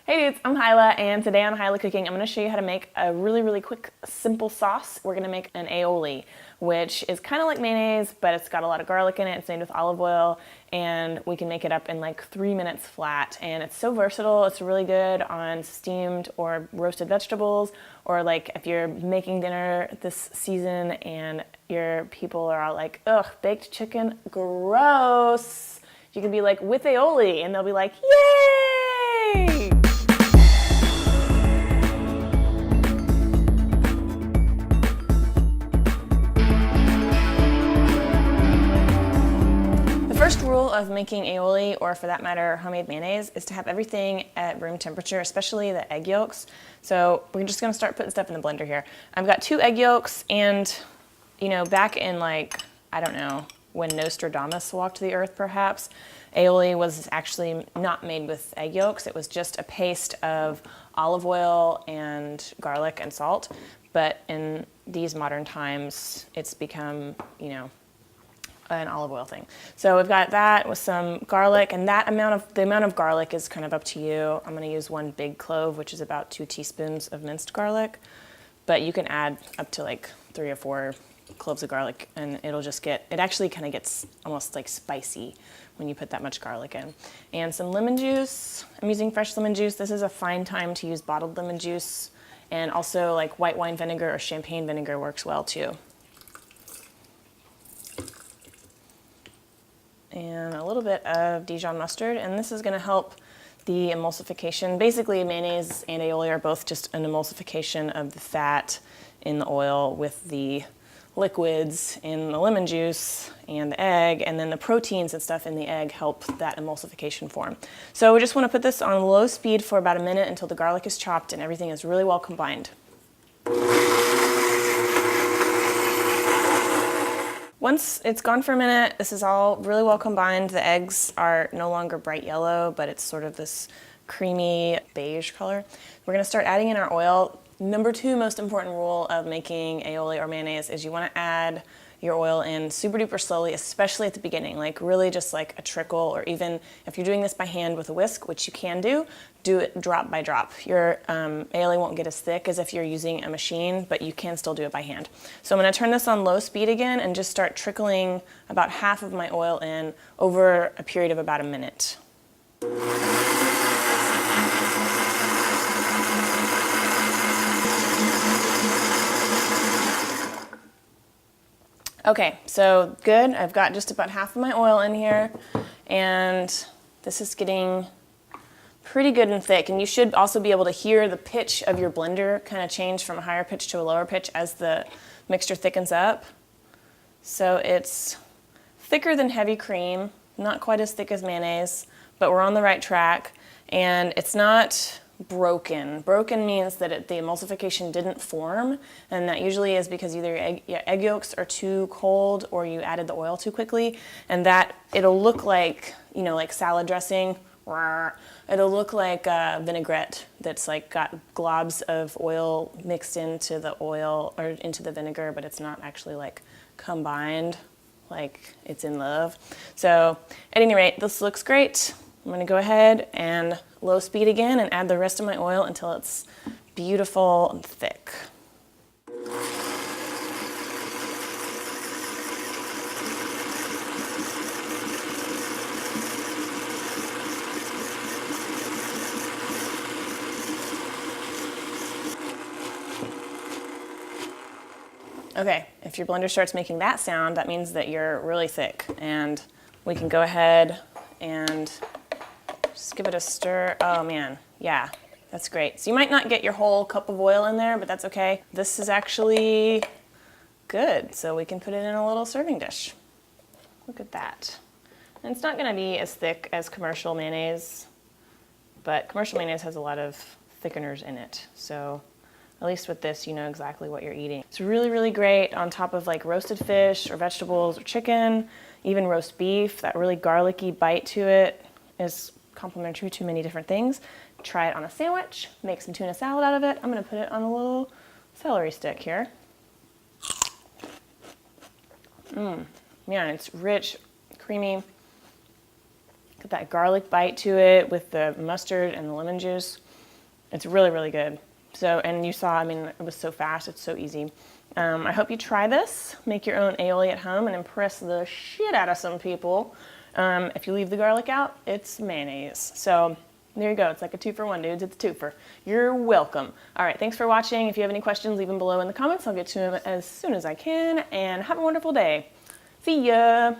Hey dudes, I'm Hilah, and today on Hilah Cooking, I'm going to show you how to make a really quick, simple sauce. We're going to make an aioli, which is kind of like mayonnaise, but it's got a lot of garlic in it. It's made with olive oil, and we can make it up in like 3 minutes flat. And it's so versatile. It's really good on steamed or roasted vegetables, or like if you're making dinner this season and your people are all like, ugh, baked chicken, gross. You can be like, with aioli, and they'll be like, yay! First rule of making aioli, or for that matter, homemade mayonnaise, is to have everything at room temperature, especially the egg yolks. So we're just gonna start putting stuff in the blender here. I've got 2 egg yolks, and back in like, I don't know, when Nostradamus walked the earth perhaps, aioli was actually not made with egg yolks. It was just a paste of olive oil and garlic and salt. But in these modern times, it's become, an olive oil thing. So we've got that with some garlic, and the amount of garlic is kind of up to you. I'm going to use 1 big clove, which is about 2 teaspoons of minced garlic, but you can add up to like 3 or 4 cloves of garlic, and it actually kind of gets almost like spicy when you put that much garlic in. And some lemon juice. I'm using fresh lemon juice. This is a fine time to use bottled lemon juice, and also like white wine vinegar or champagne vinegar works well too. And a little bit of Dijon mustard, and this is going to help the emulsification. Basically, mayonnaise and aioli are both just an emulsification of the fat in the oil with the liquids in the lemon juice and the egg, and then the proteins and stuff in the egg help that emulsification form. So we just want to put this on low speed for about a minute until the garlic is chopped and everything is really well combined. Once it's gone for a minute, this is all really well combined. The eggs are no longer bright yellow, but it's sort of this creamy beige color. We're going to start adding in our oil. Number 2 most important rule of making aioli or mayonnaise is you want to add your oil in super duper slowly, especially at the beginning, like really just like a trickle, or even if you're doing this by hand with a whisk, which you can do it drop by drop. Your aioli won't get as thick as if you're using a machine, but you can still do it by hand. So I'm going to turn this on low speed again and just start trickling about half of my oil in over a period of about a minute. Okay, so good. I've got just about half of my oil in here, and this is getting pretty good and thick. And you should also be able to hear the pitch of your blender kind of change from a higher pitch to a lower pitch as the mixture thickens up. So it's thicker than heavy cream, not quite as thick as mayonnaise, but we're on the right track, and it's not broken. Broken means that the emulsification didn't form, and that usually is because either your egg yolks are too cold or you added the oil too quickly, and that it'll look like, like salad dressing. It'll look like a vinaigrette that's like got globs of oil mixed into the oil or into the vinegar, but it's not actually like combined like it's in love. So at any rate, this looks great. I'm going to go ahead and low speed again and add the rest of my oil until it's beautiful and thick. Okay, if your blender starts making that sound, that means that you're really thick, and we can go ahead and just give it a stir. Oh man, yeah, that's great. So you might not get your whole cup of oil in there, but that's okay. This is actually good, so we can put it in a little serving dish. Look at that. And it's not gonna be as thick as commercial mayonnaise, but commercial mayonnaise has a lot of thickeners in it. So at least with this, you know exactly what you're eating. It's really great on top of like roasted fish or vegetables or chicken, even roast beef. That really garlicky bite to it is complementary to many different things. Try it on a sandwich, make some tuna salad out of it. I'm gonna put it on a little celery stick here. Man, it's rich, creamy. Got that garlic bite to it with the mustard and the lemon juice. It's really, really good. So, and you saw, I mean, it was so fast. It's so easy. I hope you try this. Make your own aioli at home and impress the shit out of some people. If you leave the garlic out, it's mayonnaise. So there you go. It's like a 2-for-1, dudes. It's a twofer. You're welcome. All right, thanks for watching. If you have any questions, leave them below in the comments. I'll get to them as soon as I can. And have a wonderful day. See ya.